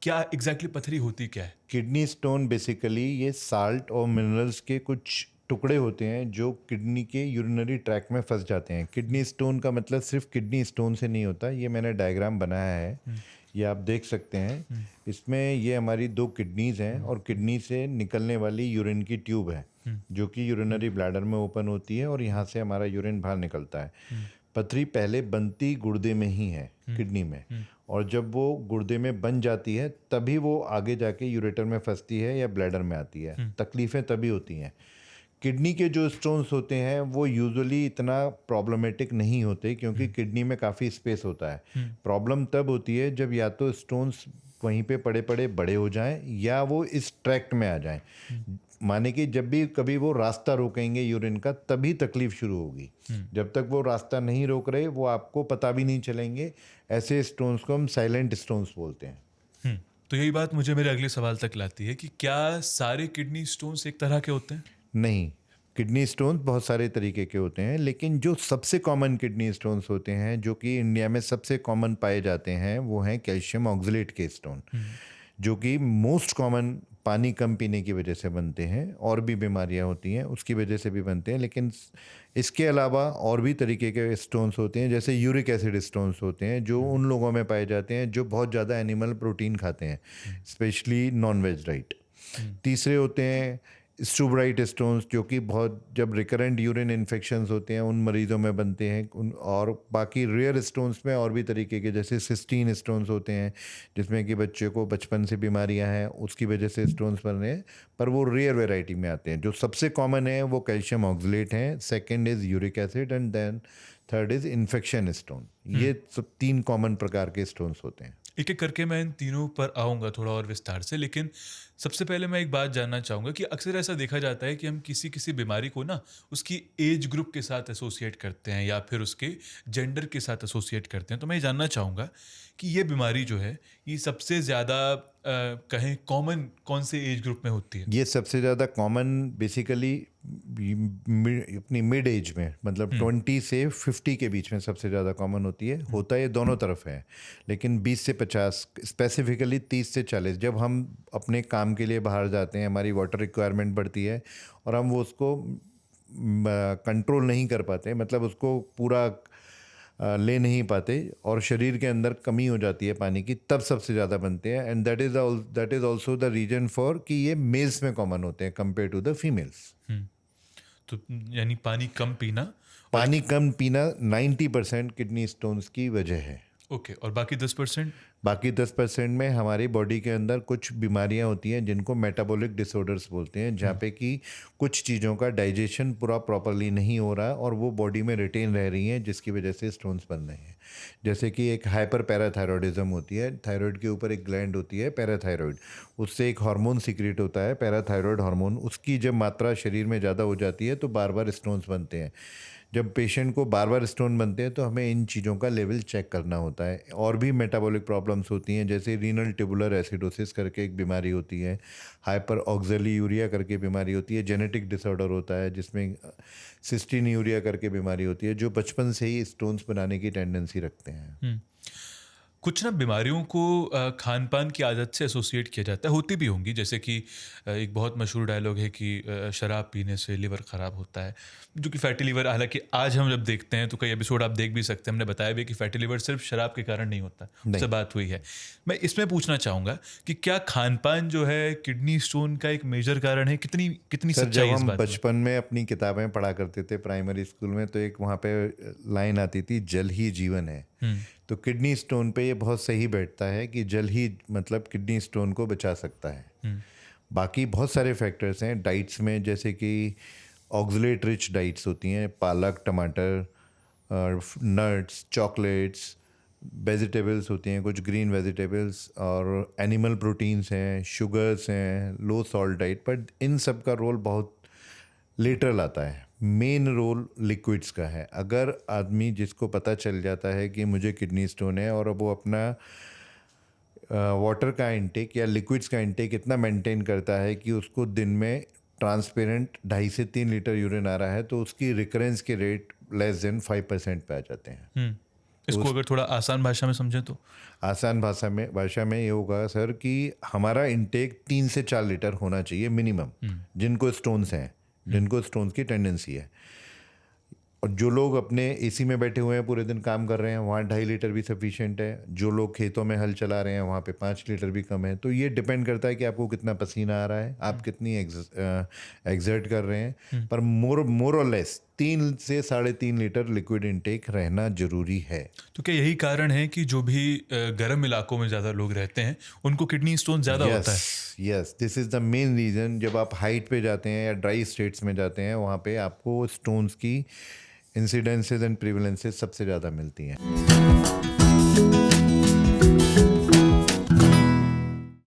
क्या एग्जैक्टली पथरी होती क्या है? किडनी स्टोन बेसिकली ये साल्ट और मिनरल्स के कुछ टुकड़े होते हैं जो किडनी के यूरिनरी ट्रैक में फंस जाते हैं। किडनी स्टोन का मतलब सिर्फ किडनी स्टोन से नहीं होता, ये मैंने डायग्राम बनाया है, ये आप देख सकते हैं। इसमें ये हमारी 2 किडनीज हैं और किडनी से निकलने वाली यूरिन की ट्यूब है जो कि यूरिनरी ब्लैडर में ओपन होती है और यहाँ से हमारा यूरिन बाहर निकलता है। पथरी पहले बनती गुर्दे में ही है, किडनी में, और जब वो गुर्दे में बन जाती है तभी वो आगे जाके यूरेटर में फंसती है या ब्लैडर में आती है। तकलीफ़ें तभी होती हैं। किडनी के जो स्टोन्स होते हैं वो यूजुअली इतना प्रॉब्लमेटिक नहीं होते क्योंकि किडनी में काफ़ी स्पेस होता है। प्रॉब्लम तब होती है जब या तो स्टोन्स वहीं पे पड़े पड़े बड़े हो जाएं या वो इस ट्रैक्ट में आ जाएं। माने कि जब भी कभी वो रास्ता रोकेंगे यूरिन का तभी तकलीफ शुरू होगी। जब तक वो रास्ता नहीं रोक रहे वो आपको पता भी नहीं चलेंगे। ऐसे स्टोन्स को हम साइलेंट स्टोन्स बोलते हैं। तो यही बात मुझे मेरे अगले सवाल तक लाती है कि क्या सारे किडनी स्टोन्स एक तरह के होते हैं? नहीं, किडनी स्टोन्स बहुत सारे तरीके के होते हैं, लेकिन जो सबसे कॉमन किडनी स्टोन्स होते हैं जो कि इंडिया में सबसे कॉमन पाए जाते हैं वो हैं कैल्शियम ऑक्सलेट के स्टोन, जो कि मोस्ट कॉमन पानी कम पीने की वजह से बनते हैं। और भी बीमारियां होती हैं उसकी वजह से भी बनते हैं, लेकिन इसके अलावा और भी तरीके के स्टोन्स होते हैं, जैसे यूरिक एसिड स्टोन्स होते हैं जो उन लोगों में पाए जाते हैं जो बहुत ज़्यादा एनिमल प्रोटीन खाते हैं, स्पेशली नॉन वेज डाइट। तीसरे होते हैं स्टूबराइट स्टोन्स, जो कि बहुत जब रिकरेंट यूरिन इन्फेक्शंस होते हैं उन मरीजों में बनते हैं। और बाकी रेयर स्टोन्स में और भी तरीके के, जैसे सिस्टीन स्टोन्स होते हैं जिसमें कि बच्चे को बचपन से बीमारियां हैं उसकी वजह से स्टोन्स बन रहे हैं, पर वो रेयर वेराइटी में आते हैं। जो सबसे कॉमन है वो कैल्शियम ऑक्सलेट हैं, second is uric acid and then third is infection stone. ये सब 3 कॉमन प्रकार के स्टोन्स होते हैं। एक एक करके मैं इन तीनों पर आऊँगा थोड़ा और विस्तार से, लेकिन सबसे पहले मैं एक बात जानना चाहूँगा कि अक्सर ऐसा देखा जाता है कि हम किसी किसी बीमारी को ना उसकी एज ग्रुप के साथ एसोसिएट करते हैं या फिर उसके जेंडर के साथ एसोसिएट करते हैं। तो मैं ये जानना चाहूँगा कि ये बीमारी जो है ये सबसे ज़्यादा कहें कॉमन कौन से एज ग्रुप में होती है? ये सबसे ज़्यादा कॉमन बेसिकली अपनी मिड एज में, मतलब 20 से 50 के बीच में सबसे ज़्यादा कॉमन होती है। होता है दोनों तरफ है, लेकिन 20 से 50, स्पेसिफिकली 30 से 40, जब हम अपने काम के लिए बाहर जाते हैं हमारी वाटर रिक्वायरमेंट बढ़ती है और हम वो उसको कंट्रोल नहीं कर पाते, मतलब उसको पूरा ले नहीं पाते और शरीर के अंदर कमी हो जाती है पानी की, तब सबसे ज़्यादा बनते हैं। And that is also the reason for कि ये मेल्स में कॉमन होते हैं कंपेयर टू द फीमेल्स। तो यानी पानी कम पीना और पानी कम पीना 90% किडनी स्टोन्स की वजह है। ओके, और बाकी 10%? बाकी 10% में हमारी बॉडी के अंदर कुछ बीमारियां होती हैं जिनको मेटाबॉलिक डिसऑर्डर्स बोलते हैं, जहाँ पे कि कुछ चीज़ों का डाइजेशन पूरा प्रॉपरली नहीं हो रहा और वो बॉडी में रिटेन रह रही हैं जिसकी वजह से स्टोन्स बन रहे हैं। जैसे कि एक हाइपर पैराथायरॉयडिज्म होती है, थायराइड के ऊपर एक ग्लैंड होती है पैराथायरॉयड, उससे एक हार्मोन सीक्रेट होता है पैराथायरॉयड हार्मोन, उसकी जब मात्रा शरीर में ज़्यादा हो जाती है तो बार बार स्टोन्स बनते हैं। जब पेशेंट को बार बार स्टोन बनते हैं तो हमें इन चीज़ों का लेवल चेक करना होता है। और भी मेटाबॉलिक प्रॉब्लम्स होती हैं, जैसे रीनल ट्यूबुलर एसिडोसिस करके एक बीमारी होती है, हाइपर ऑक्जेलियूरिया करके बीमारी होती है, जेनेटिक डिसऑर्डर होता है जिसमें सिस्टीन्यूरिया करके बीमारी होती है, जो बचपन से ही स्टोन्स बनाने की टेंडेंसी रखते हैं। कुछ ना बीमारियों को खान पान की आदत से एसोसिएट किया जाता है, होती भी होंगी, जैसे कि एक बहुत मशहूर डायलॉग है कि शराब पीने से लिवर ख़राब होता है, जो कि फैटी लिवर, हालांकि आज हम जब देखते हैं तो कई एपिसोड आप देख भी सकते हैं, हमने बताया भी कि फैटी लिवर सिर्फ शराब के कारण नहीं होता, उससे बात हुई है। मैं इसमें पूछना चाहूँगा कि क्या खान पान जो है किडनी स्टोन का एक मेजर कारण है? कितनी कितनी सर, सच्चाई जब है इस हम बात में? बचपन में अपनी किताबें पढ़ा करते थे प्राइमरी स्कूल में तो एक वहाँ पे लाइन आती थी, जल ही जीवन है। तो किडनी स्टोन पे ये बहुत सही बैठता है कि जल ही मतलब किडनी स्टोन को बचा सकता है। बाकी बहुत सारे फैक्टर्स हैं डाइट्स में, जैसे कि ऑक्सलेट रिच डाइट्स होती हैं, पालक, टमाटर, नट्स, चॉकलेट्स, वेजिटेबल्स होती हैं, कुछ ग्रीन वेजिटेबल्स, और एनिमल प्रोटीन्स हैं, शुगर्स हैं, लो सॉल्ट डाइट। पर इन सब का रोल बहुत लेटरल आता है। मेन रोल लिक्विड्स का है। अगर आदमी जिसको पता चल जाता है कि मुझे किडनी स्टोन है और अब वो अपना वाटर का इंटेक या लिक्विड्स का इंटेक इतना मेंटेन करता है कि उसको दिन में ट्रांसपेरेंट 2.5 से 3 लीटर यूरिन आ रहा है, तो उसकी रिकरेंस के रेट लेस देन 5% पे आ जाते हैं। इसको अगर थोड़ा आसान भाषा में समझें तो? आसान भाषा में ये होगा सर कि हमारा इनटेक 3 से 4 लीटर होना चाहिए मिनिमम, जिनको स्टोन्स हैं, जिनको स्टोन्स की टेंडेंसी है। और जो लोग अपने एसी में बैठे हुए हैं, पूरे दिन काम कर रहे हैं, वहाँ 2.5 लीटर भी सफिशिएंट है। जो लोग खेतों में हल चला रहे हैं, वहाँ पे 5 लीटर भी कम है। तो ये डिपेंड करता है कि आपको कितना पसीना आ रहा है, आप कितनी एग्जर्ट कर रहे हैं। पर मोर और लेस 3 से 3.5 लीटर लिक्विड इनटेक रहना जरूरी है। तो क्या यही कारण है कि जो भी गर्म इलाकों में ज़्यादा लोग रहते हैं, उनको किडनी स्टोन ज़्यादा होता है? Yes, this is the main reason. जब आप हाइट पे जाते हैं या ड्राई स्टेट्स में जाते हैं, वहाँ पे आपको स्टोन्स की इंसिडेंसेस एंड प्रिवलेंसेस सबसे ज़्यादा मिलती हैं।